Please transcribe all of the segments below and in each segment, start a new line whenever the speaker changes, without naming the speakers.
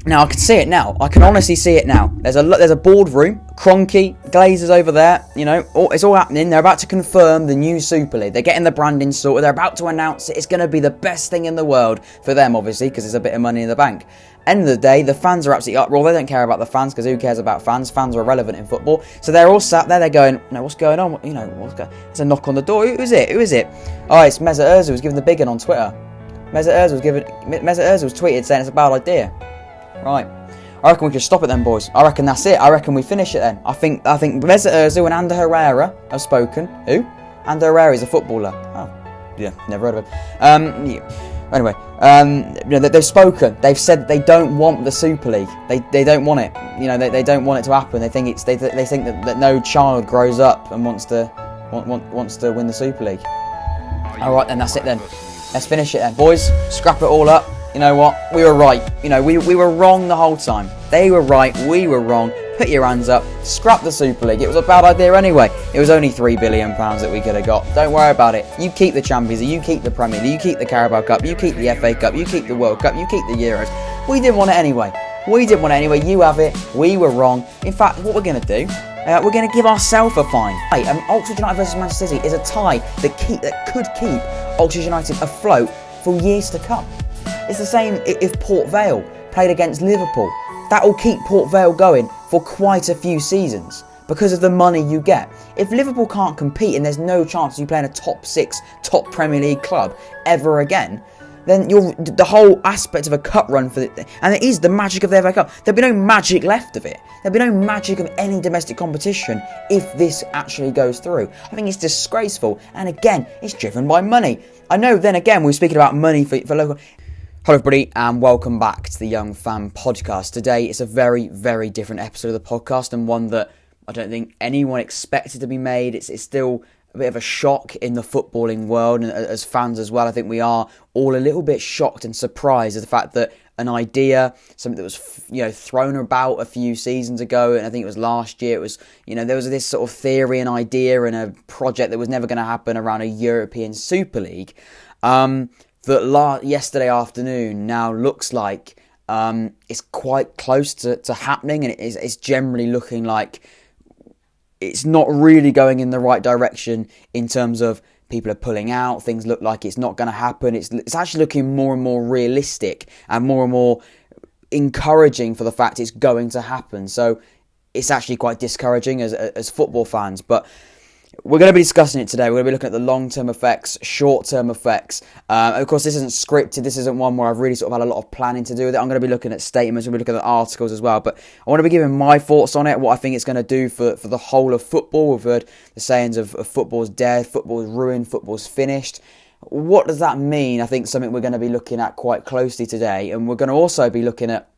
Now, I can see it now. I can honestly see it now. There's a boardroom, Kroenke, Glazers over there. It's all happening. They're about to confirm the new Super League. They're getting the branding sorted. They're about to announce it. It's going to be the best thing in the world for them, obviously, because there's a bit of money in the bank. End of the day, the fans are absolutely uproar. They don't care about the fans, because who cares about fans? Fans are irrelevant in football. So they're all sat there. They're going, what's going on? There's a knock on the door. Who is it? Oh, it's Mesut Ozil who's giving the big one on Twitter. Mesut Ozil's tweeted saying it's a bad idea. Right. I reckon we can stop it then, boys. I reckon that's it. I reckon we finish it then. I think Mesut Ozil and Ander Herrera have spoken. Who? Ander Herrera is a footballer. Oh, yeah, never heard of him. Anyway, they've spoken. They've said they don't want the Super League. They don't want it. They don't want it to happen. They think that no child grows up and wants to win the Super League. All right, then that's it then. Let's finish it then, boys. Scrap it all up. You know what? We were right. We were wrong the whole time. They were right. We were wrong. Put your hands up. Scrap the Super League. It was a bad idea anyway. It was only £3 billion that we could have got. Don't worry about it. You keep the Champions League. You keep the Premier League. You keep the Carabao Cup. You keep the FA Cup. You keep the World Cup. You keep the Euros. We didn't want it anyway. You have it. We were wrong. In fact, what we're going to do, we're going to give ourselves a fine. Oxford United versus Manchester City is a tie that could keep Oxford United afloat for years to come. It's the same if Port Vale played against Liverpool. That will keep Port Vale going for quite a few seasons because of the money you get. If Liverpool can't compete and there's no chance of you playing a top 6, top Premier League club ever again, then the whole aspect of a cup run and it is the magic of the FA Cup. There'll be no magic left of it. There'll be no magic of any domestic competition if this actually goes through. I think it's disgraceful, and again, it's driven by money. I know. Then again, we're speaking about money for local. Hello everybody and welcome back to the Young Fan Podcast. Today it's a very, very different episode of the podcast, and one that I don't think anyone expected to be made. It's still a bit of a shock in the footballing world, and as fans as well. I think we are all a little bit shocked and surprised at the fact that an idea, something that was thrown about a few seasons ago, and I think it was last year, it was there was this sort of theory and idea and a project that was never going to happen around a European Super League. That yesterday afternoon now looks like it's quite close to happening, and it's generally looking like it's not really going in the right direction in terms of people are pulling out. Things look like it's not going to happen. It's actually looking more and more realistic and more encouraging for the fact it's going to happen. So it's actually quite discouraging as football fans, but we're going to be discussing it today. We're going to be looking at the long-term effects, short-term effects. Of course, this isn't scripted. This isn't one where I've really sort of had a lot of planning to do with it. I'm going to be looking at statements. We're going to be looking at articles as well. But I want to be giving my thoughts on it, what I think it's going to do for the whole of football. We've heard the sayings of football's dead, football's ruined, football's finished. What does that mean? I think something we're going to be looking at quite closely today. And we're going to also be looking at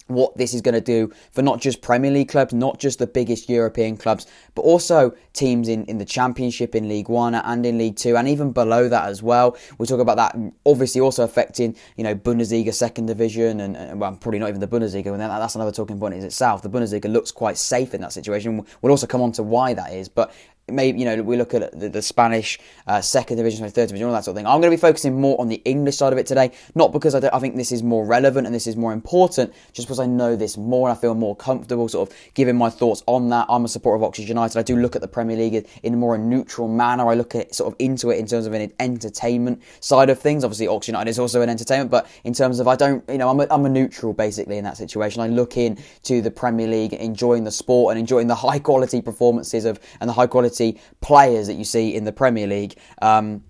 what this is going to do for not just Premier League clubs, not just the biggest European clubs, but also teams in the Championship, in League One and in League Two, and even below that as well. We'll talk about that obviously also affecting, Bundesliga, second division, and well, probably not even the Bundesliga, and that's another talking point in itself. The Bundesliga looks quite safe in that situation. We'll also come on to why that is, but maybe, we look at the Spanish second division, third division, all that sort of thing. I'm going to be focusing more on the English side of it today, not because I think this is more relevant and this is more important, just because I know this more and I feel more comfortable sort of giving my thoughts on that. I'm a supporter of Oxford United. I do look at the Premier League in a more neutral manner. I look at sort of into it in terms of an entertainment side of things. Obviously, Oxford United is also an entertainment, but in terms of I'm a neutral basically in that situation. I look into the Premier League, enjoying the sport and enjoying the high quality performances and the high quality players that you see in the Premier League, and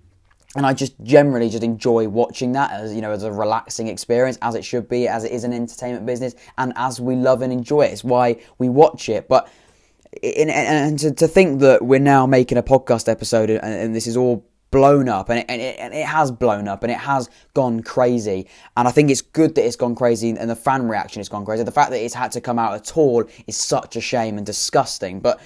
I just generally enjoy watching that as a relaxing experience, as it should be, as it is an entertainment business, and as we love and enjoy it. It's why we watch it. But to think that we're now making a podcast episode and this is all blown up, and it has blown up, and it has gone crazy, and I think it's good that it's gone crazy and the fan reaction has gone crazy. The fact that it's had to come out at all is such a shame and disgusting, but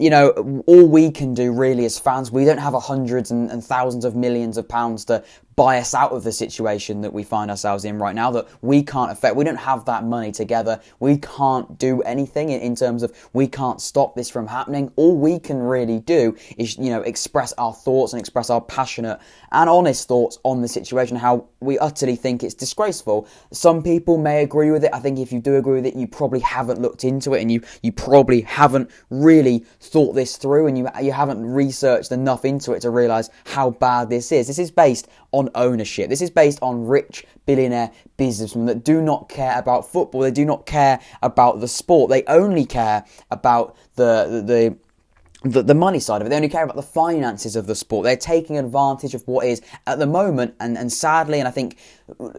all we can do really as fans, we don't have hundreds and thousands of millions of pounds to buy us out of the situation that we find ourselves in right now, that we can't affect. We don't have that money together. We can't do anything in terms of, we can't stop this from happening. All we can really do is, express our thoughts and express our passionate and honest thoughts on the situation, how we utterly think it's disgraceful. Some people may agree with it. I think if you do agree with it, you probably haven't looked into it, and you probably haven't really thought this through, and you haven't researched enough into it to realise how bad this is. This is based on ownership. This is based on rich billionaire businessmen that do not care about football. They do not care about the sport. They only care about the money side of it. They only care about the finances of the sport. They're taking advantage of what is at the moment, and sadly, and I think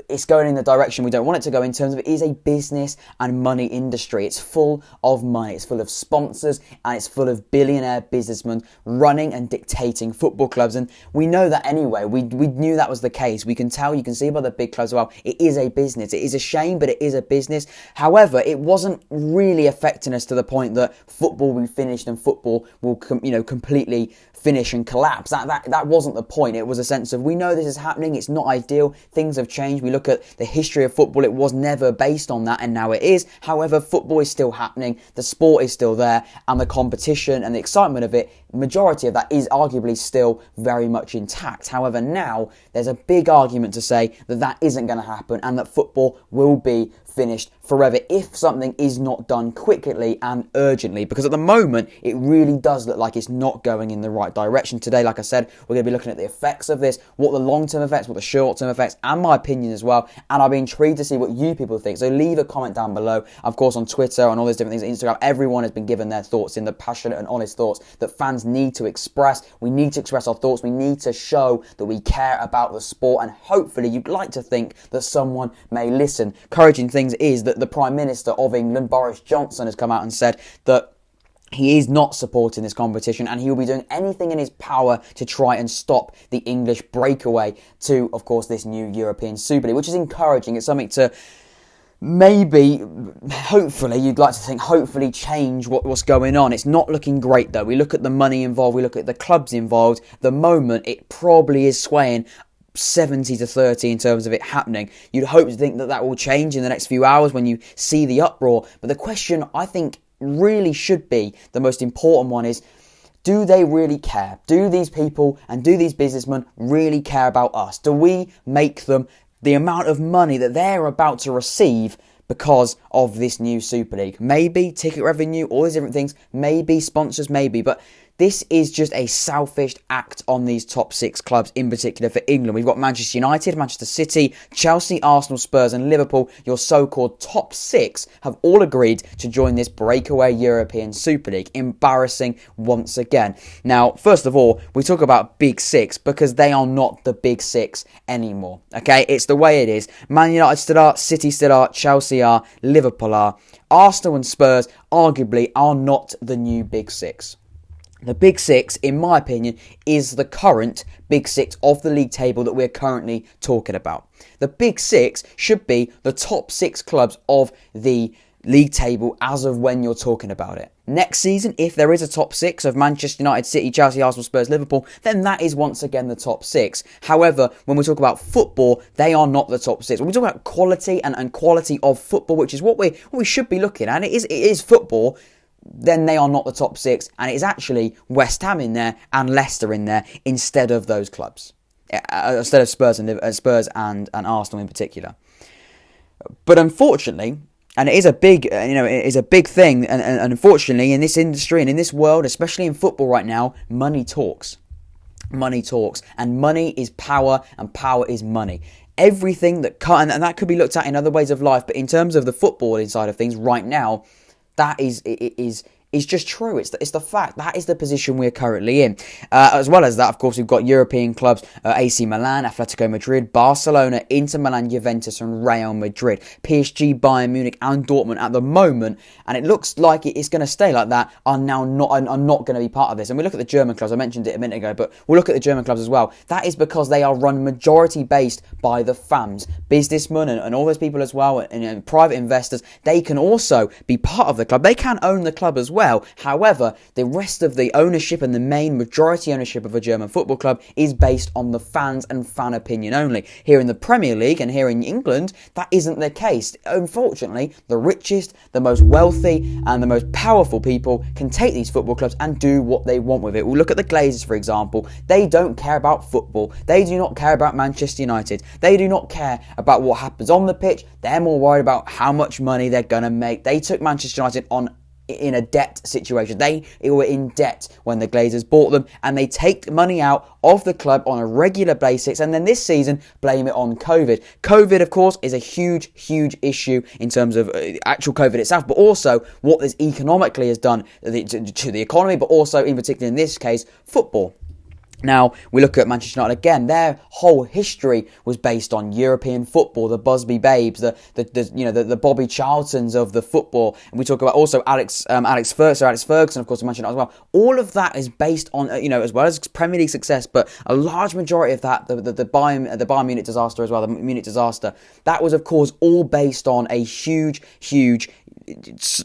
it's going in the direction we don't want it to go, in terms of it is a business and money industry. It's full of money. It's full of sponsors, and it's full of billionaire businessmen running and dictating football clubs. And we know that anyway. We knew that was the case. We can tell, you can see by the big clubs as well, it is a business. It is a shame, but it is a business. However, it wasn't really affecting us to the point that football will be finished and football will completely finish and collapse. That wasn't the point. It was a sense of, we know this is happening. It's not ideal. Things have changed. We look at the history of football. It was never based on that, and now it is. However, football is still happening. The sport is still there, and the competition and the excitement of it, majority of that is arguably still very much intact. However, now there's a big argument to say that isn't going to happen, and that football will be finished forever if something is not done quickly and urgently, because at the moment it really does look like it's not going in the right direction. Today, like I said, we're going to be looking at the effects of this, what the long-term effects, what the short-term effects, and my opinion as well, and I'll be intrigued to see what you people think. So leave a comment down below. Of course, on Twitter, on all these different things, Instagram, everyone has been given their thoughts, in the passionate and honest thoughts that fans need to express. We need to express our thoughts. We need to show that we care about the sport, and hopefully you'd like to think that someone may listen. Encouraging things is that the Prime Minister of England, Boris Johnson, has come out and said that he is not supporting this competition, and he will be doing anything in his power to try and stop the English breakaway to, of course, this new European Super League, which is encouraging. It's something to maybe, hopefully, you'd like to think, hopefully change what's going on. It's not looking great, though. We look at the money involved, we look at the clubs involved. At the moment, it probably is swaying 70-30 in terms of it happening. You'd hope to think that will change in the next few hours when you see the uproar. But the question, I think, really should be, the most important one is, do they really care? Do these people and do these businessmen really care about us? Do we make them the amount of money that they're about to receive because of this new Super League? Maybe ticket revenue, all these different things, maybe sponsors, maybe, but this is just a selfish act on these top six clubs, in particular for England. We've got Manchester United, Manchester City, Chelsea, Arsenal, Spurs and Liverpool. Your so-called top six have all agreed to join this breakaway European Super League. Embarrassing once again. Now, first of all, we talk about Big Six because they are not the Big Six anymore. Okay, it's the way it is. Man United still are, City still are, Chelsea are, Liverpool are. Arsenal and Spurs arguably are not the new Big Six. The Big Six, in my opinion, is the current Big Six of the league table that we're currently talking about. The Big Six should be the top six clubs of the league table as of when you're talking about it. Next season, if there is a top six of Manchester United, City, Chelsea, Arsenal, Spurs, Liverpool, then that is once again the top six. However, when we talk about football, they are not the top six. When we talk about quality and quality of football, which is what we should be looking at, it is football, then they are not the top six, and it is actually West Ham in there and Leicester in there instead of those clubs, instead of Spurs and Arsenal in particular. But unfortunately, and it is a big, it is a big thing, and unfortunately in this industry and in this world, especially in football right now, money talks. Money talks, and money is power, and power is money. Everything that and that could be looked at in other ways of life, but in terms of the footballing side of things right now, that is just true. It's the fact. That is the position we're currently in. As well as that, of course, we've got European clubs, AC Milan, Atletico Madrid, Barcelona, Inter Milan, Juventus and Real Madrid. PSG, Bayern Munich and Dortmund at the moment, and it looks like it's going to stay like that, are not going to be part of this. And we look at the German clubs, I mentioned it a minute ago, but we'll look at the German clubs as well. That is because they are run majority based by the fans. Businessmen and all those people as well, and private investors, they can also be part of the club. They can own the club as well. well. However, the rest of the ownership and the main majority ownership of a German football club is based on the fans and fan opinion only. Here in the Premier League and here in England, that isn't the case. Unfortunately, the richest, the most wealthy and the most powerful people can take these football clubs and do what they want with it. We'll look at the Glazers, for example. They don't care about football. They do not care about Manchester United. They do not care about what happens on the pitch. They're more worried about how much money they're going to make. They took Manchester United on in a debt situation. They were in debt when the Glazers bought them, and they take money out of the club on a regular basis, and then this season blame it on COVID. COVID, of course, is a huge issue in terms of actual COVID itself, but also what this economically has done to the economy, but also in particular in this case, football. Now, we look at Manchester United again. Their whole history was based on European football, the Busby Babes, the Bobby Charltons of the football. And we talk about also Alex Ferguson, of course, of Manchester United as well. All of that is based on, as well as Premier League success, but a large majority of that, the Bayern Munich disaster as well, the Munich disaster, that was, of course, all based on a huge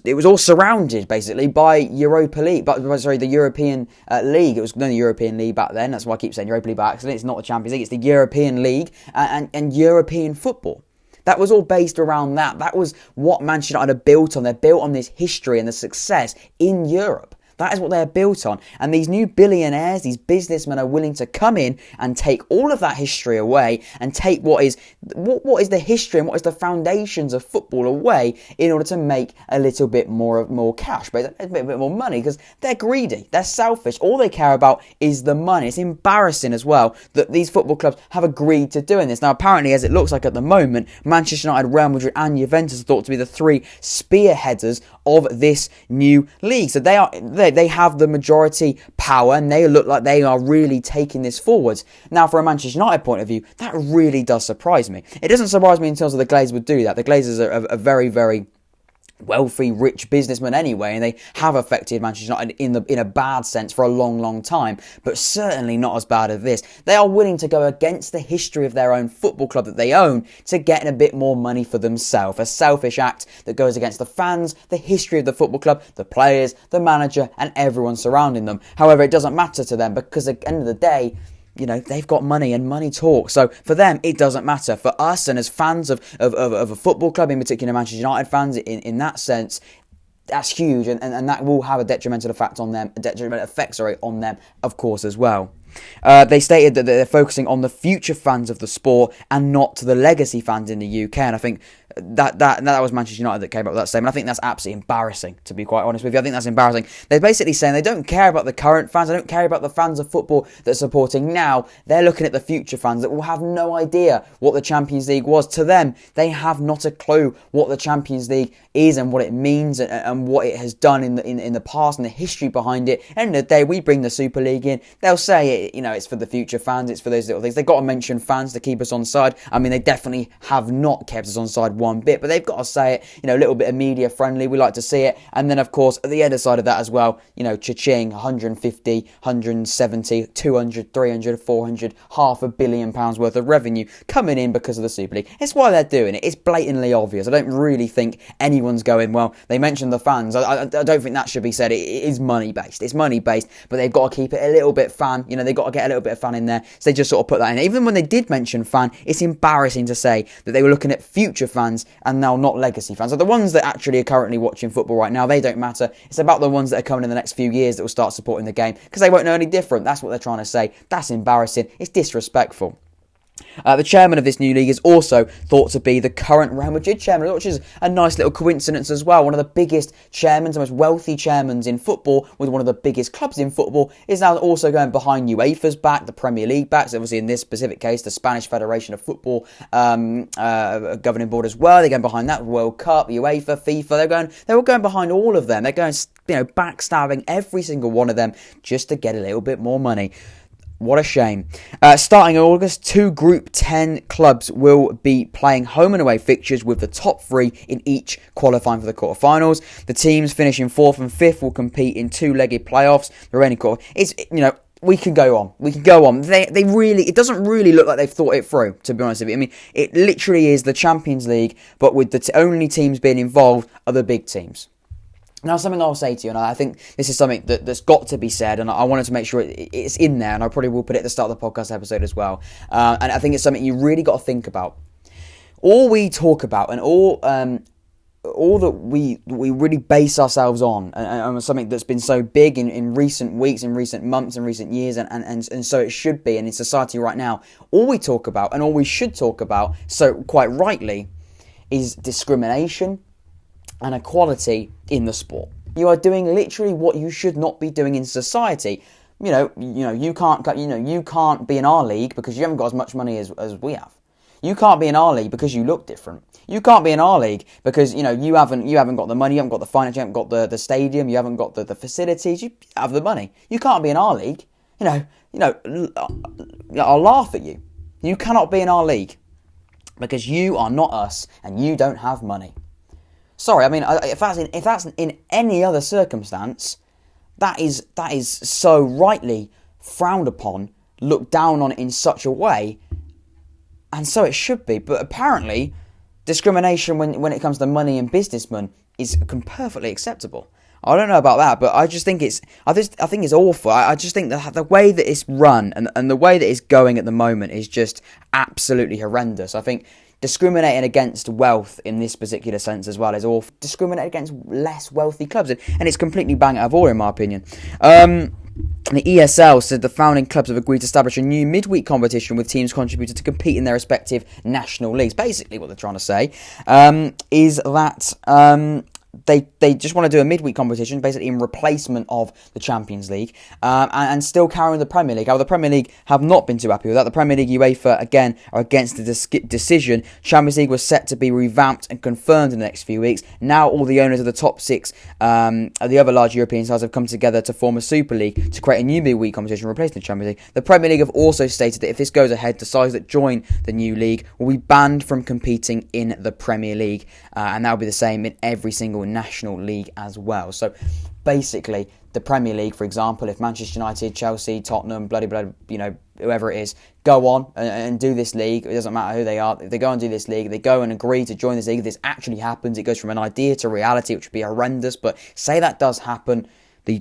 it was all surrounded basically by Europa League, the European League. It was known the European League back then. That's why I keep saying Europa League by accident. It's not the Champions League. It's the European League and European football. That was all based around that. That was what Manchester United are built on. They're built on this history and the success in Europe. That is what they're built on. And these new billionaires, these businessmen are willing to come in and take all of that history away and take what is the history and what is the foundations of football away in order to make a little bit more cash, but a bit more money, because they're greedy, they're selfish. All they care about is the money. It's embarrassing as well that these football clubs have agreed to doing this. Now, apparently, as it looks like at the moment, Manchester United, Real Madrid and Juventus are thought to be the three spearheaders of this new league. So they have the majority power and they look like they are really taking this forwards. Now, from a Manchester United point of view, that really does surprise me. It doesn't surprise me in terms of the Glazers would do that. The Glazers are a very, very wealthy, rich businessmen anyway, and they have affected Manchester United in a bad sense for a long time, but certainly not as bad as this. They are willing to go against the history of their own football club that they own to get a bit more money for themselves. A selfish act that goes against the fans, the history of the football club, the players, the manager, and everyone surrounding them. However, it doesn't matter to them because at the end of the day, they've got money and money talks. So for them, it doesn't matter. For us and as fans of a football club, in particular Manchester United fans, in that sense, that's huge. And that will have a detrimental effect on them, on them, of course, as well. They stated that they're focusing on the future fans of the sport and not to the legacy fans in the UK. And I think that was Manchester United that came up with that statement. I think that's absolutely embarrassing, to be quite honest with you. I think that's embarrassing. They're basically saying they don't care about the current fans. They don't care about the fans of football that are supporting now. They're looking at the future fans that will have no idea what the Champions League was. To them, they have not a clue what the Champions League is and what it means and what it has done in the past and the history behind it. At the end of the day, we bring the Super League in. They'll say it's for the future fans. It's for those little things. They've got to mention fans to keep us on side. I mean, they definitely have not kept us on side one bit, but they've got to say it, a little bit of media friendly. We like to see it. And then, of course, at the other side of that as well, cha-ching, 150, 170, 200, 300, 400, £500 million worth of revenue coming in because of the Super League. It's why they're doing it. It's blatantly obvious. I don't really think anyone's going, well, they mentioned the fans. I don't think that should be said. It is money-based. It's money-based, but they've got to keep it a little bit fan. They've got to get a little bit of fan in there. So they just sort of put that in. Even when they did mention fan, it's embarrassing to say that they were looking at future fans and now not legacy fans. So the ones that actually are currently watching football right now, they don't matter. It's about the ones that are coming in the next few years that will start supporting the game because they won't know any different. That's what they're trying to say. That's embarrassing. It's disrespectful. The chairman of this new league is also thought to be the current Real Madrid chairman, which is a nice little coincidence as well. One of the biggest chairmen, the most wealthy chairmen in football, with one of the biggest clubs in football, is now also going behind UEFA's back, the Premier League back. So obviously in this specific case, the Spanish Federation of Football governing board as well. They're going behind that, World Cup, UEFA, FIFA. They're all going behind all of them. They're going, backstabbing every single one of them just to get a little bit more money. What a shame. Starting in August, 2 Group 10 clubs will be playing home and away fixtures with the top 3 in each qualifying for the quarterfinals. The teams finishing 4th and 5th will compete in 2-legged playoffs. We can go on. They really, it doesn't really look like they've thought it through, to be honest with you. I mean, it literally is the Champions League, but with the only teams being involved are the big teams. Now, something I'll say to you, and I think this is something that's got to be said, and I wanted to make sure it's in there, and I probably will put it at the start of the podcast episode as well. And I think it's something you really got to think about. All we talk about and all that we really base ourselves on, and something that's been so big in recent weeks, in recent months, in recent years, and so it should be, and in society right now, all we talk about and all we should talk about, so quite rightly, is discrimination and equality in the sport. You are doing literally what you should not be doing in society. You can't be in our league because you haven't got as much money as we have. You can't be in our league because you look different. You can't be in our league because you haven't got the money, you haven't got the finance, you haven't got the stadium, you haven't got the facilities. You have the money. You can't be in our league. I'll laugh at you. You cannot be in our league because you are not us and you don't have money. Sorry, I mean, if that's in any other circumstance, that is so rightly frowned upon, looked down on in such a way, and so it should be. But apparently, discrimination when it comes to money and businessmen is perfectly acceptable. I don't know about that, but I just think it's awful. I just think that the way that it's run and the way that it's going at the moment is just absolutely horrendous. I think discriminating against wealth in this particular sense as well is awful. Discriminating against less wealthy clubs, and it's completely bang out of order in my opinion. The ESL said the founding clubs have agreed to establish a new midweek competition with teams contributed to compete in their respective national leagues. Basically, what they're trying to say is that they just want to do a midweek competition, basically in replacement of the Champions League, and still carrying the Premier League. However, the Premier League have not been too happy with that. The Premier League, UEFA, again, are against the decision. Champions League was set to be revamped and confirmed in the next few weeks. Now all the owners of the top six of the other large European sides have come together to form a Super League to create a new midweek competition replacing the Champions League. The Premier League have also stated that if this goes ahead, the sides that join the new league will be banned from competing in the Premier League, and that will be the same in every single national league as well. So basically, the Premier League, for example, if Manchester United, Chelsea, Tottenham, whoever it is, go on and do this league, it doesn't matter who they are, if they go and do this league, they go and agree to join this league, if this actually happens, it goes from an idea to reality, which would be horrendous, but say that does happen, the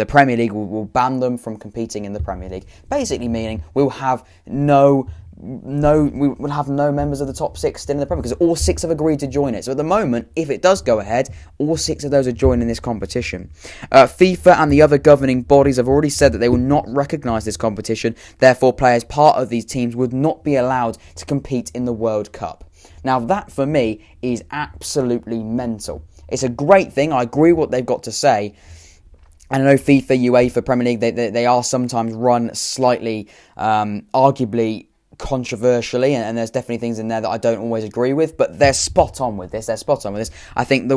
Premier League will ban them from competing in the Premier League. Basically meaning we'll have no members of the top six still in the Premier because all six have agreed to join it. So at the moment, if it does go ahead, all six of those are joining this competition. FIFA and the other governing bodies have already said that they will not recognise this competition. Therefore, players part of these teams would not be allowed to compete in the World Cup. Now that for me is absolutely mental. It's a great thing. I agree with what they've got to say. And I know FIFA, UEFA, Premier League, they are sometimes run slightly, arguably controversially, and there's definitely things in there that I don't always agree with, but they're spot on with this. I think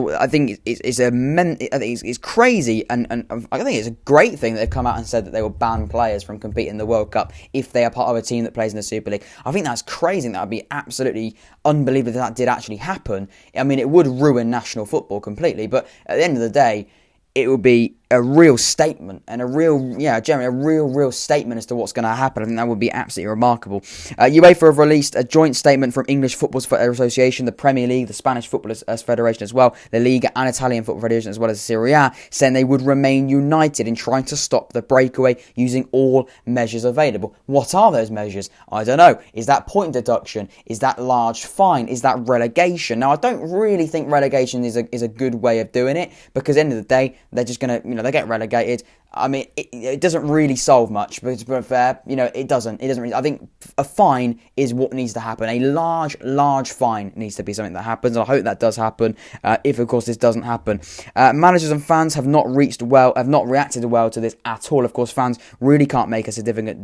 it's crazy, and I think it's a great thing that they've come out and said that they will ban players from competing in the World Cup if they are part of a team that plays in the Super League. I think that's crazy. That would be absolutely unbelievable if that did actually happen. I mean, it would ruin national football completely, but at the end of the day, it would be a real statement and a real statement as to what's going to happen. I think that would be absolutely remarkable. UEFA have released a joint statement from English Football Association, the Premier League, the Spanish Football Federation as well, the Liga and Italian Football Federation as well as Serie A, saying they would remain united in trying to stop the breakaway using all measures available. What are those measures? I don't know. Is that point deduction? Is that large fine? Is that relegation? Now, I don't really think relegation is a good way of doing it, because at the end of the day, they're just going to, they get relegated. I mean, it doesn't really solve much, but to be fair, it doesn't really. I think a fine is what needs to happen. A large fine needs to be something that happens. I hope that does happen. If, of course, this doesn't happen. Managers and fans have not reacted well to this at all. Of course, fans really can't make a significant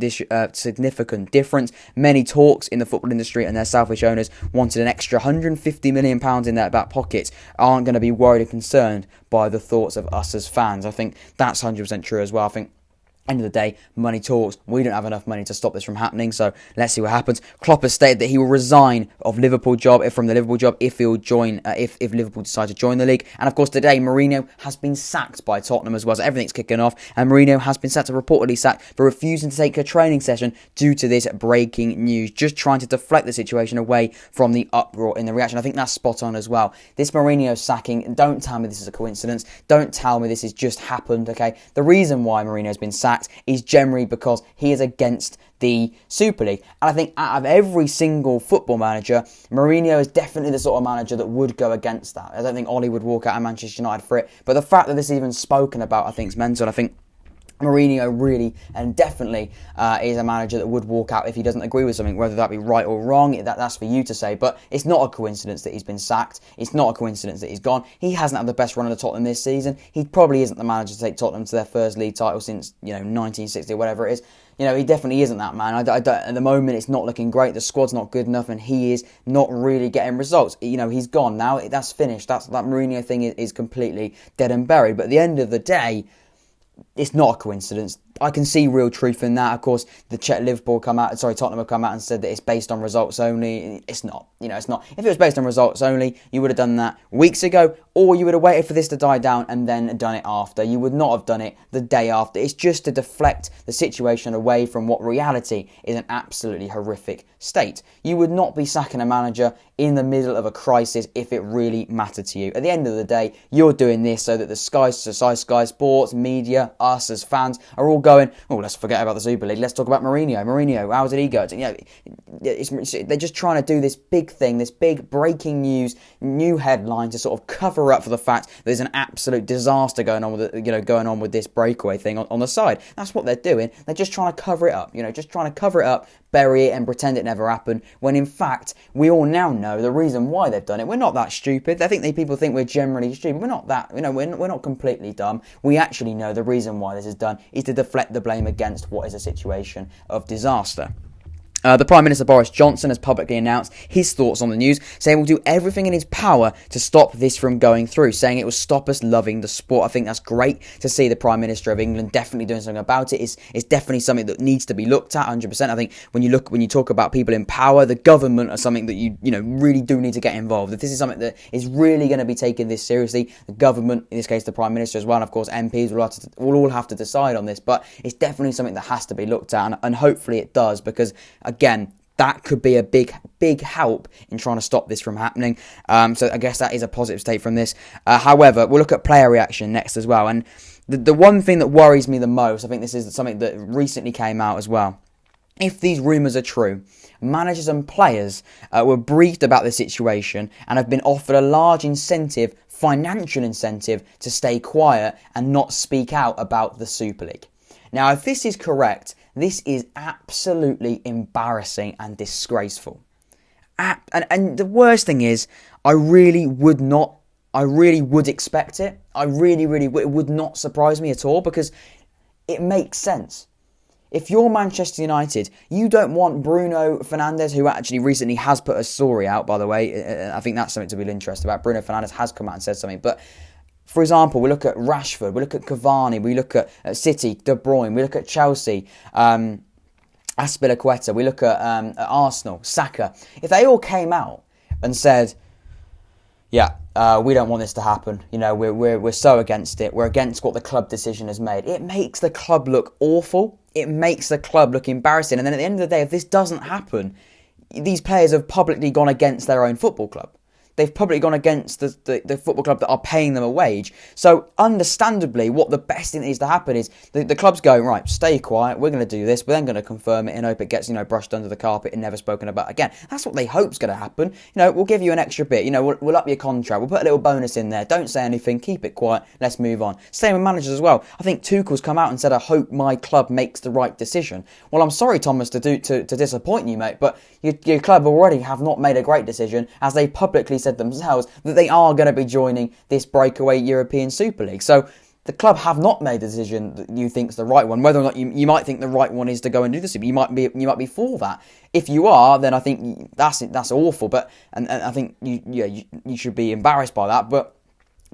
difference. Many talks in the football industry and their selfish owners wanted an extra £150 million in their back pockets aren't going to be worried and concerned by the thoughts of us as fans. I think that's 100% true as well. I think End of the day, money talks. We don't have enough money to stop this from happening, so let's see what happens. Klopp has stated that he will resign from the Liverpool job if he'll join if Liverpool decide to join the league. And of course, today Mourinho has been sacked by Tottenham as well, so everything's kicking off. And Mourinho has been reportedly sacked for refusing to take a training session due to this breaking news, just trying to deflect the situation away from the uproar in the reaction. I think that's spot on as well. This Mourinho sacking, don't tell me this is a coincidence. Don't tell me this has just happened. Okay, the reason why Mourinho has been sacked is generally because he is against the Super League. And I think out of every single football manager, Mourinho is definitely the sort of manager that would go against that. I don't think Ollie would walk out of Manchester United for it. But the fact that this is even spoken about, I think, is mental. I think Mourinho really and definitely is a manager that would walk out if he doesn't agree with something, whether that be right or wrong, that's for you to say. But it's not a coincidence that he's been sacked. It's not a coincidence that he's gone. He hasn't had the best run of the Tottenham this season. He probably isn't the manager to take Tottenham to their first league title since 1960 or whatever it is. He definitely isn't that man. I don't, at the moment, it's not looking great. The squad's not good enough, and he is not really getting results. He's gone now. That's finished. That Mourinho thing is completely dead and buried. But at the end of the day, it's not a coincidence. I can see real truth in that. Of course, Tottenham have come out and said that it's based on results only. It's not. It's not. If it was based on results only, you would have done that weeks ago, or you would have waited for this to die down and then done it after. You would not have done it the day after. It's just to deflect the situation away from what reality is an absolutely horrific state. You would not be sacking a manager in the middle of a crisis if it really mattered to you. At the end of the day, you're doing this so that the Sky Sports, media, us as fans are all going, oh, let's forget about the Super League. Let's talk about Mourinho. Mourinho, how did he go? They're just trying to do this big thing, this big breaking news, new headline to sort of cover up for the fact that there's an absolute disaster going on with this breakaway thing on the side. That's what they're doing. They're just trying to cover it up. Just trying to cover it up, bury it, and pretend it never happened. When in fact, we all now know the reason why they've done it. We're not that stupid. I think people think we're generally stupid. We're not that. We're not completely dumb. We actually know the reason why this is done is to deflect the blame against what is a situation of disaster. The Prime Minister Boris Johnson has publicly announced his thoughts on the news, saying he'll do everything in his power to stop this from going through, saying it will stop us loving the sport. I think that's great to see the Prime Minister of England definitely doing something about it. It's definitely something that needs to be looked at 100%. I think when you talk about people in power, the government are something that you really do need to get involved. If this is something that is really going to be taking this seriously, the government, in this case the Prime Minister as well, and of course MPs will all have to decide on this. But it's definitely something that has to be looked at, and hopefully it does, because again, that could be a big help in trying to stop this from happening. So I guess that is a positive state from this. However, we'll look at player reaction next as well. And the one thing that worries me the most, I think this is something that recently came out as well. If these rumours are true, managers and players were briefed about the situation and have been offered a large financial incentive to stay quiet and not speak out about the Super League. Now, if this is correct, this is absolutely embarrassing and disgraceful. And the worst thing is, I really would expect it. It would not surprise me at all, because it makes sense. If you're Manchester United, you don't want Bruno Fernandes, who actually recently has put a story out, by the way. I think that's something to be interested about. Bruno Fernandes has come out and said something, but for example, we look at Rashford, we look at Cavani, we look at City, De Bruyne, we look at Chelsea, Azpilicueta, we look at Arsenal, Saka. If they all came out and said, yeah, we don't want this to happen, we're so against it, we're against what the club decision has made, it makes the club look awful, it makes the club look embarrassing. And then at the end of the day, if this doesn't happen, these players have publicly gone against their own football club. They've probably gone against the football club that are paying them a wage. So, understandably, what the best thing is to happen is the club's going, right, stay quiet, we're going to do this, we're then going to confirm it and hope it gets, brushed under the carpet and never spoken about again. That's what they hope's going to happen. We'll give you an extra bit, we'll up your contract, we'll put a little bonus in there, don't say anything, keep it quiet, let's move on. Same with managers as well. I think Tuchel's come out and said, I hope my club makes the right decision. Well, I'm sorry, Thomas, to disappoint you, mate, but your club already have not made a great decision, as they publicly said themselves that they are going to be joining this breakaway European Super League. So the club have not made the decision that you think is the right one. Whether or not you might think the right one is to go and do this, you might be for that. If you are, then I think that's awful. But and I think you should be embarrassed by that. But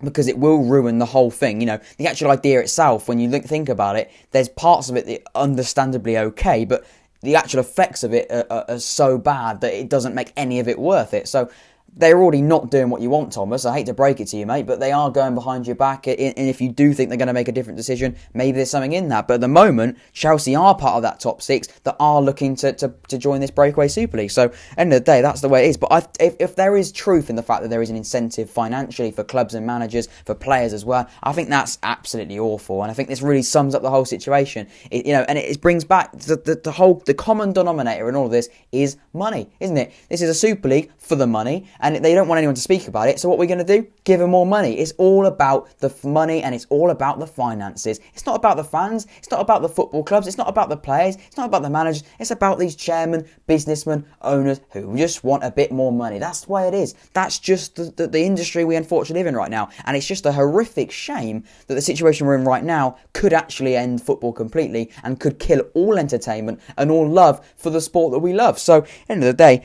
because it will ruin the whole thing. You know, the actual idea itself, when you think about it, there's parts of it that are understandably okay, but the actual effects of it are so bad that it doesn't make any of it worth it. So they're already not doing what you want, Thomas. I hate to break it to you, mate, but they are going behind your back. And if you do think they're going to make a different decision, maybe there's something in that. But at the moment, Chelsea are part of that top six that are looking to join this breakaway Super League. So, at the end of the day, that's the way it is. But if there is truth in the fact that there is an incentive financially for clubs and managers, for players as well, I think that's absolutely awful. And I think this really sums up the whole situation. And it brings back the common denominator in all of this is money, isn't it? This is a Super League for the money. And they don't want anyone to speak about it, so what we're going to do? Give them more money. It's all about the money and it's all about the finances. It's not about the fans. It's not about the football clubs. It's not about the players. It's not about the managers. It's about these chairmen, businessmen, owners who just want a bit more money. That's the way it is. That's just the industry we unfortunately live in right now. And it's just a horrific shame that the situation we're in right now could actually end football completely and could kill all entertainment and all love for the sport that we love. So, at the end of the day,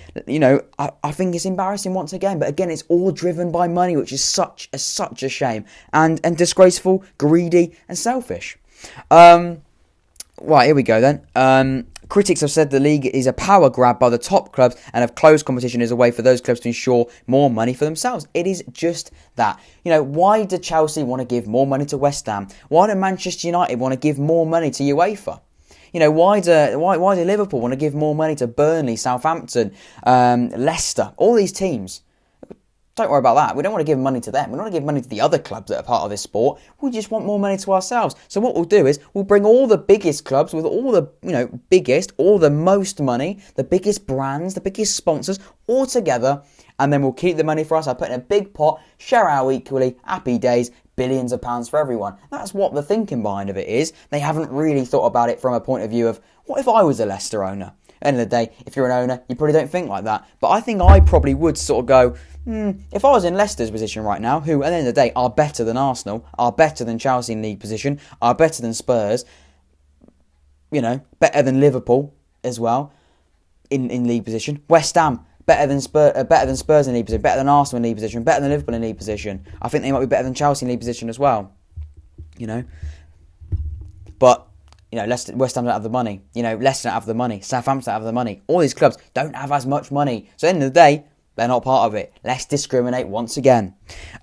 I think it's embarrassing once again, but again, it's all driven by money, which is such a shame and disgraceful, greedy and selfish. Right, here we go then. Critics have said the league is a power grab by the top clubs and have closed competition as a way for those clubs to ensure more money for themselves. It is just that. Why do Chelsea want to give more money to West Ham? Why do Manchester United want to give more money to UEFA? Why do Liverpool want to give more money to Burnley, Southampton, Leicester, all these teams? Don't worry about that. We don't want to give money to them. We don't want to give money to the other clubs that are part of this sport. We just want more money to ourselves. So what we'll do is we'll bring all the biggest clubs with all the, biggest, all the most money, the biggest brands, the biggest sponsors, all together. And then we'll keep the money for us. I'll put in a big pot, share out equally, happy days, billions of pounds for everyone. That's what the thinking behind of it is. They haven't really thought about it from a point of view of, what if I was a Leicester owner? End of the day, if you're an owner, you probably don't think like that. But I think I probably would sort of go, if I was in Leicester's position right now, who at the end of the day are better than Arsenal, are better than Chelsea in league position, are better than Spurs, better than Liverpool as well in league position. West Ham, better than Spurs in league position, better than Arsenal in league position, better than Liverpool in league position. I think they might be better than Chelsea in league position as well. But West Ham don't have the money. Leicester don't have the money. Southampton don't have the money. All these clubs don't have as much money. So at the end of the day, they're not part of it. Let's discriminate once again.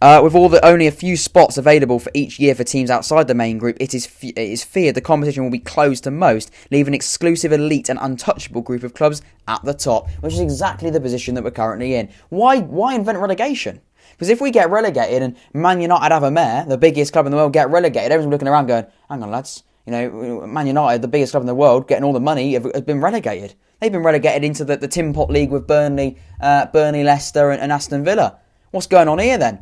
With only a few spots available for each year for teams outside the main group, it is feared the competition will be closed to most, leaving an exclusive elite and untouchable group of clubs at the top, which is exactly the position that we're currently in. Why invent relegation? Because if we get relegated and Man United have a mare, the biggest club in the world, get relegated, everyone's looking around going, hang on lads, Man United, the biggest club in the world, getting all the money, have been relegated. They've been relegated into the Tin Pot League with Burnley, Leicester and Aston Villa. What's going on here then?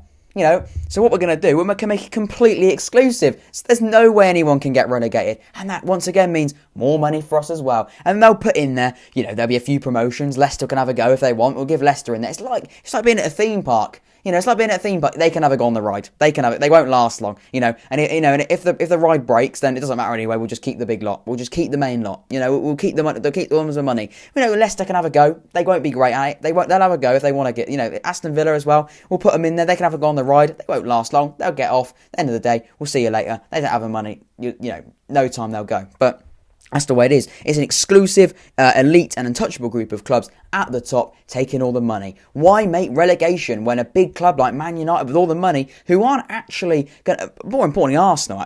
So what we're going to do, we're going to make it completely exclusive. So there's no way anyone can get relegated. And that once again means more money for us as well. And they'll put in there, there'll be a few promotions. Leicester can have a go if they want. We'll give Leicester in there. It's like being at a theme park. It's like being at a theme park. They can have a go on the ride. They can have it. They won't last long. And if the ride breaks, then it doesn't matter anyway. We'll just keep the big lot. We'll just keep the main lot. We'll keep the money. They'll keep the ones with money. Leicester can have a go. They won't be great at it. They'll have a go if they want to get. Aston Villa as well. We'll put them in there. They can have a go on the ride. They won't last long. They'll get off. At the end of the day, we'll see you later. They don't have the money. No time they'll go. But that's the way it is. It's an exclusive, elite and untouchable group of clubs at the top taking all the money. Why make relegation when a big club like Man United with all the money, who aren't actually going to, more importantly Arsenal,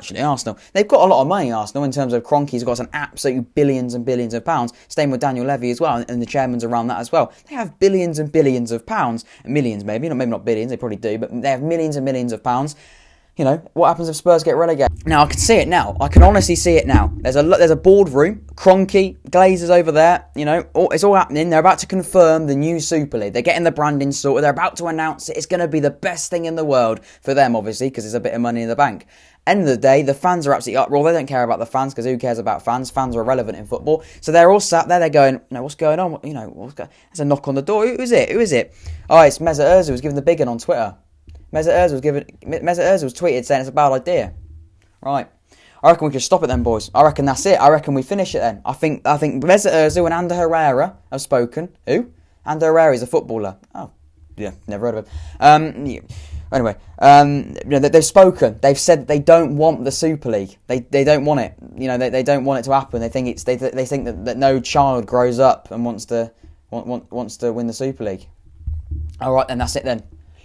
they've got a lot of money, Arsenal, in terms of Kroenke's got some absolute billions and billions of pounds, same with Daniel Levy as well, and the chairman's around that as well. They have billions and billions of pounds, millions maybe not billions, they probably do, but they have millions and millions of pounds. What happens if Spurs get relegated? Now, I can see it now. I can honestly see it now. There's a boardroom, Kroenke, Glazers over there, it's all happening. They're about to confirm the new Super League. They're getting the branding sorted. They're about to announce it. It's going to be the best thing in the world for them, obviously, because there's a bit of money in the bank. End of the day, the fans are absolutely uproar. They don't care about the fans because who cares about fans? Fans are irrelevant in football. So they're all sat there. They're going, what's going on? There's a knock on the door. Who is it? Oh, it's Mesut Ozil who's giving the big one on Twitter. Mesut Ozil's tweeted saying it's a bad idea. Right. I reckon we can stop it then, boys. I reckon that's it. I reckon we finish it then. I think Mesut Ozil and Ander Herrera have spoken. Who? Ander Herrera is a footballer. Oh, yeah, never heard of him. Anyway, they've spoken. They've said that they don't want the Super League. They don't want it. They don't want it to happen. They think they think that no child grows up and wants to win the Super League. All right, then that's it. Then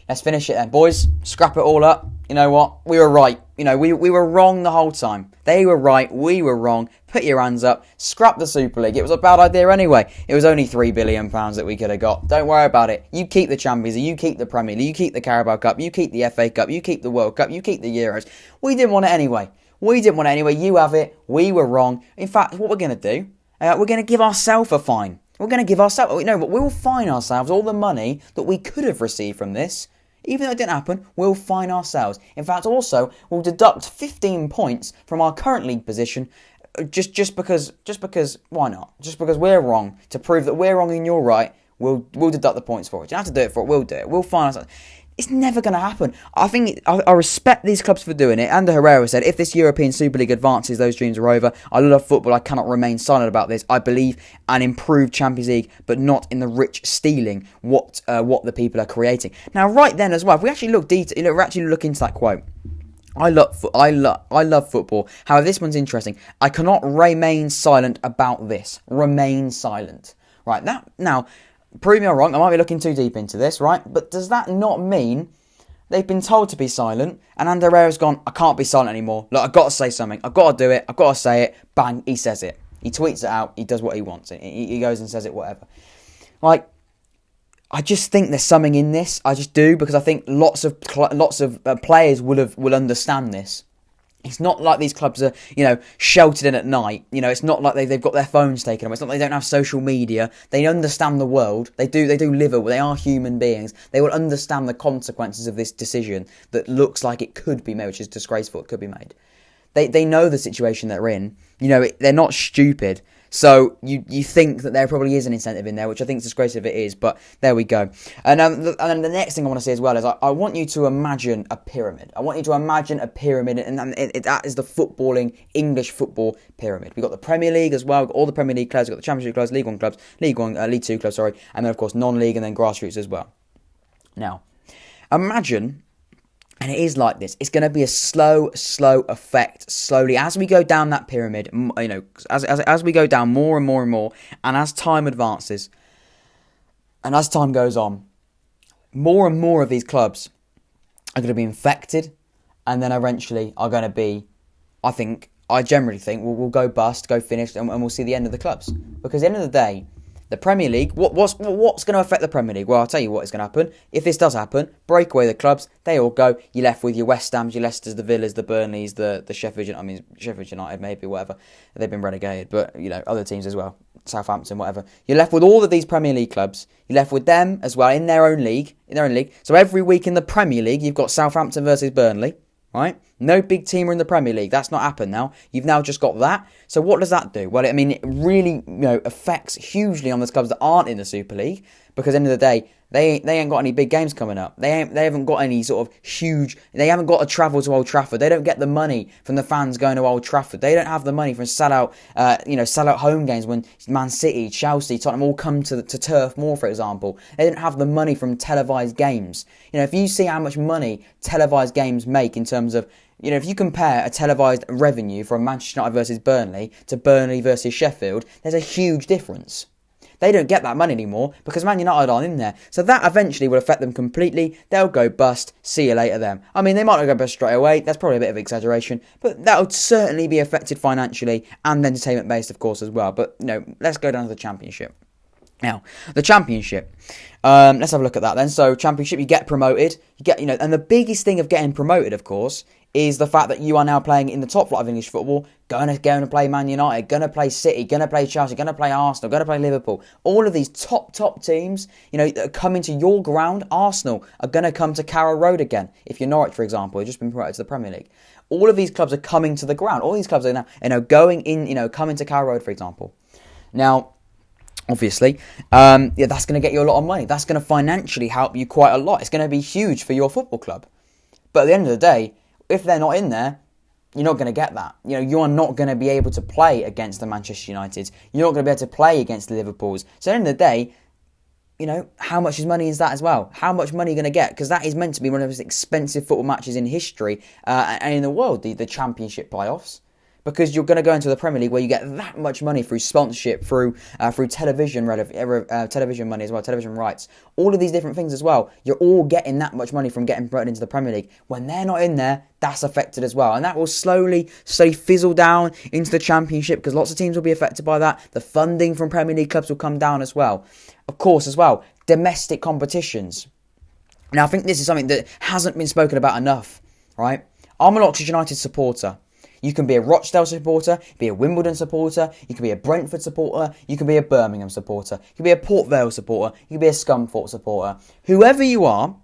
let's finish it. Then, boys, scrap it all up. You know what? We were right. We were wrong the whole time. They were right. We were wrong. Put your hands up. Scrap the Super League. It was a bad idea anyway. It was only £3 billion that we could have got. Don't worry about it. You keep the Champions League. You keep the Premier League. You keep the Carabao Cup. You keep the FA Cup. You keep the World Cup. You keep the Euros. We didn't want it anyway. You have it. We were wrong. In fact, what we're going to do, we're going to give ourselves a fine. We're going to give ourselves... No, but we'll fine ourselves all the money that we could have received from this. Even though it didn't happen, we'll fine ourselves. In fact, also, we'll deduct 15 points from our current league position just because, why not? Just because we're wrong, to prove that we're wrong and you're right, we'll deduct the points for it. You don't have to do it for it, we'll do it. We'll fine ourselves. It's never going to happen. I think I respect these clubs for doing it. Ander Herrera said, if this European Super League advances, those dreams are over. I love football. I cannot remain silent about this. I believe an improved Champions League, but not in the rich stealing what the people are creating. Now, right then as well, if we actually look into that quote, I love football. However, this one's interesting. I cannot remain silent about this. Remain silent. Right, now, prove me wrong, I might be looking too deep into this, right? But does that not mean they've been told to be silent and Ander Herrera's gone, I can't be silent anymore. Look, I've got to say something. I've got to do it. I've got to say it. Bang, he says it. He tweets it out. He does what he wants. He goes and says it, whatever. Like, I just think there's something in this. I just do, because I think lots of players will understand this. It's not like these clubs are, sheltered in at night. It's not like they've got their phones taken away. It's not like they don't have social media. They understand the world. They do live it. They are human beings. They will understand the consequences of this decision that looks like it could be made, which is disgraceful. It could be made. They know the situation they're in. They're not stupid. So you think that there probably is an incentive in there, which I think is disgraceful if it is, but there we go. And then the next thing I want to say as well is I want you to imagine a pyramid. I want you to imagine a pyramid, and that is the footballing, English football pyramid. We've got the Premier League as well, we've got all the Premier League clubs, we've got the Championship clubs, League 1 clubs, League 2 clubs, and then of course non-league and then grassroots as well. Now, imagine... And it is like this. It's going to be a slow effect. Slowly, as we go down that pyramid, as we go down more and more and more, and as time advances, and as time goes on, more and more of these clubs are going to be infected, and then eventually are going to be, I generally think, we'll go bust, go finished, and we'll see the end of the clubs. Because at the end of the day, the Premier League, what's going to affect the Premier League? Well, I'll tell you what is going to happen. If this does happen, break away the clubs, they all go. You're left with your West Hams, your Leicesters, the Villas, the Burnleys, the Sheffield United, maybe, whatever. They've been relegated, but, other teams as well. Southampton, whatever. You're left with all of these Premier League clubs. You're left with them as well in their own league. So every week in the Premier League, you've got Southampton versus Burnley. Right? No big team in the Premier League. That's not happened now. You've now just got that. So what does that do? Well, it really affects hugely on those clubs that aren't in the Super League, because at the end of the day, they ain't got any big games coming up. They haven't got any sort of huge... They haven't got to travel to Old Trafford. They don't get the money from the fans going to Old Trafford. They don't have the money from sell out home games when Man City, Chelsea, Tottenham all come to Turf Moor, for example. They don't have the money from televised games. If you see how much money televised games make in terms of... if you compare a televised revenue from Manchester United versus Burnley to Burnley versus Sheffield, there's a huge difference. They don't get that money anymore because Man United aren't in there. So that eventually will affect them completely. They'll go bust. See you later then. I mean, they might not go bust straight away. That's probably a bit of exaggeration. But that would certainly be affected financially and entertainment-based, of course, as well. But, let's go down to the Championship. Now, the Championship. Let's have a look at that then. So, Championship, you get promoted. And the biggest thing of getting promoted, of course, is the fact that you are now playing in the top flight of English football, going to play Man United, going to play City, going to play Chelsea, going to play Arsenal, going to play Liverpool. All of these top teams, that are coming to your ground. Arsenal are going to come to Carrow Road again. If you're Norwich, for example, you've just been promoted to the Premier League. All of these clubs are coming to the ground. All these clubs are now, going in, coming to Carrow Road, for example. Now, obviously, that's going to get you a lot of money. That's going to financially help you quite a lot. It's going to be huge for your football club. But at the end of the day, if they're not in there, you're not going to get that. You are not going to be able to play against the Manchester Uniteds. You're not going to be able to play against the Liverpools. So at the end of the day, how much money is that as well? How much money are you going to get? Because that is meant to be one of the most expensive football matches in history and in the world, the Championship playoffs. Because you're going to go into the Premier League where you get that much money through sponsorship, through television television money as well, television rights, all of these different things as well. You're all getting that much money from getting promoted into the Premier League. When they're not in there, that's affected as well. And that will slowly fizzle down into the Championship because lots of teams will be affected by that. The funding from Premier League clubs will come down as well. Of course, as well, domestic competitions. Now, I think this is something that hasn't been spoken about enough, right? I'm an Oxford United supporter. You can be a Rochdale supporter, be a Wimbledon supporter, you can be a Brentford supporter, you can be a Birmingham supporter, you can be a Port Vale supporter, you can be a Scunthorpe supporter. Whoever you are,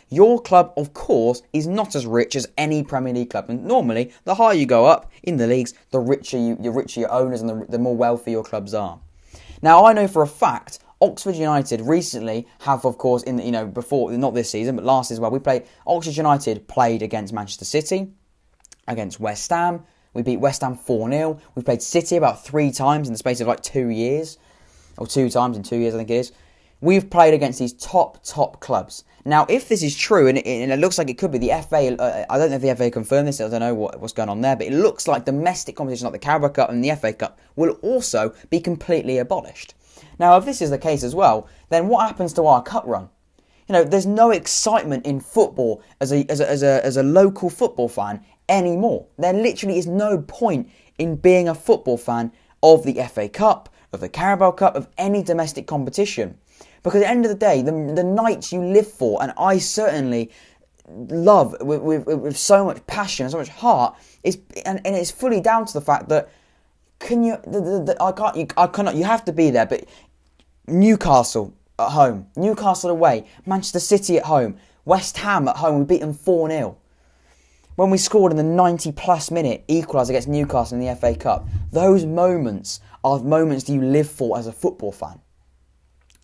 your club, of course, is not as rich as any Premier League club. And normally, the higher you go up in the leagues, the richer your owners and the more wealthy your clubs are. Now, I know for a fact Oxford United recently have, of course, before, not this season, but last as well, Oxford United played against Manchester City, against West Ham. We beat West Ham 4-0. We played City about 3 times in the space of 2 years. Or 2 times in 2 years, I think it is. We've played against these top clubs. Now, if this is true, and it looks like it could be, the FA, I don't know if the FA confirmed this, I don't know what's going on there, but it looks like domestic competition like the Carabao Cup and the FA Cup will also be completely abolished. Now, if this is the case as well, then what happens to our cup run? There's no excitement in football as a local football fan anymore. There literally is no point in being a football fan of the FA Cup, of the Carabao Cup, of any domestic competition. Because at the end of the day, the nights you live for, and I certainly love with so much passion and so much heart, and it's fully down to the fact that you have to be there, but Newcastle at home, Newcastle away, Manchester City at home, West Ham at home, we beat them 4-0. When we scored in the 90-plus minute equaliser against Newcastle in the FA Cup, those moments are moments that you live for as a football fan.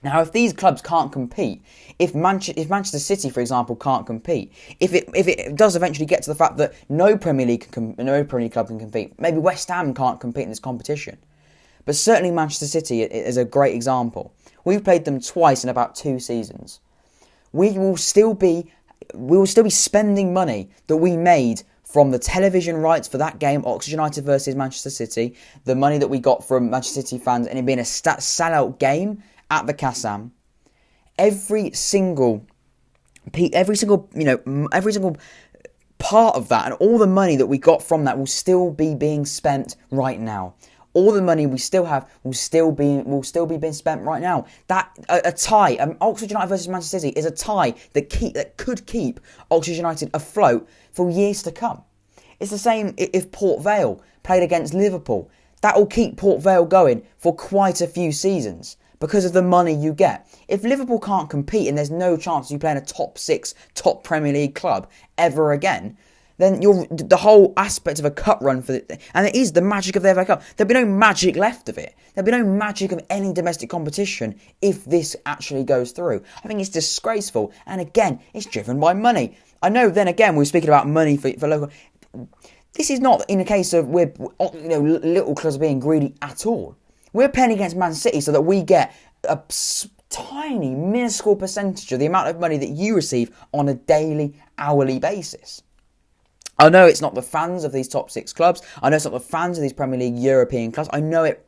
Now, if these clubs can't compete, if Manchester City, for example, can't compete, if it does eventually get to the fact that no Premier League club can compete, maybe West Ham can't compete in this competition, but certainly Manchester City is a great example. We've played them twice in about 2 seasons. We will still be spending money that we made from the television rights for that game, Oxford United versus Manchester City, the money that we got from Manchester City fans, and it being a sellout game at the Kassam. Every single part of that and all the money that we got from that will still be being spent right now. All the money we still have will still be being spent right now. That a tie, Oxford United versus Manchester City, is a tie that could keep Oxford United afloat for years to come. It's the same if Port Vale played against Liverpool. That will keep Port Vale going for quite a few seasons because of the money you get. If Liverpool can't compete and there's no chance you play in a top 6, top Premier League club ever again, then the whole aspect of a cup run and it is the magic of the FA Cup. There'll be no magic left of it. There'll be no magic of any domestic competition if this actually goes through. I think it's disgraceful, and again, it's driven by money. I know. Then again, we're speaking about money for local. This is not in a case of little clubs being greedy at all. We're playing against Man City so that we get a tiny, minuscule percentage of the amount of money that you receive on a daily, hourly basis. I know it's not the fans of these top 6 clubs. I know it's not the fans of these Premier League European clubs. I know it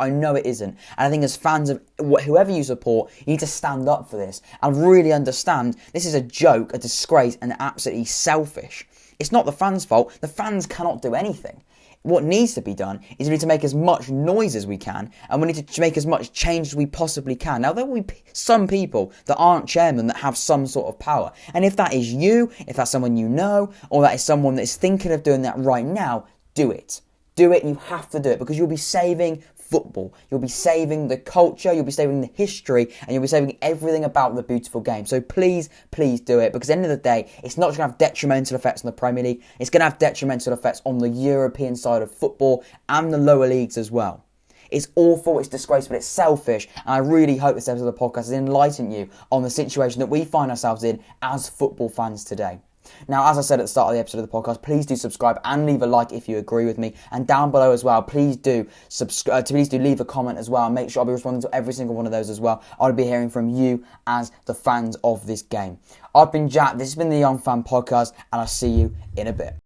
isn't. And I think as fans of whoever you support, you need to stand up for this and really understand this is a joke, a disgrace, and absolutely selfish. It's not the fans' fault. The fans cannot do anything. What needs to be done is we need to make as much noise as we can, and we need to make as much change as we possibly can. Now, there will be some people that aren't chairmen that have some sort of power. And if that is you, if that's someone you know, or that is someone that is thinking of doing that right now, do it. Do it. You have to do it because you'll be saving football. You'll be saving the culture, you'll be saving the history, and you'll be saving everything about the beautiful game. So please do it, because at the end of the day, it's not just going to have detrimental effects on the Premier League, it's going to have detrimental effects on the European side of football and the lower leagues as well. It's awful, it's disgraceful, it's selfish, and I really hope this episode of the podcast has enlightened you on the situation that we find ourselves in as football fans today. Now, as I said at the start of the episode of the podcast, please do subscribe and leave a like if you agree with me. And down below as well, please do leave a comment as well. Make sure I'll be responding to every single one of those as well. I'll be hearing from you as the fans of this game. I've been Jack. This has been the Young Fan Podcast, and I'll see you in a bit.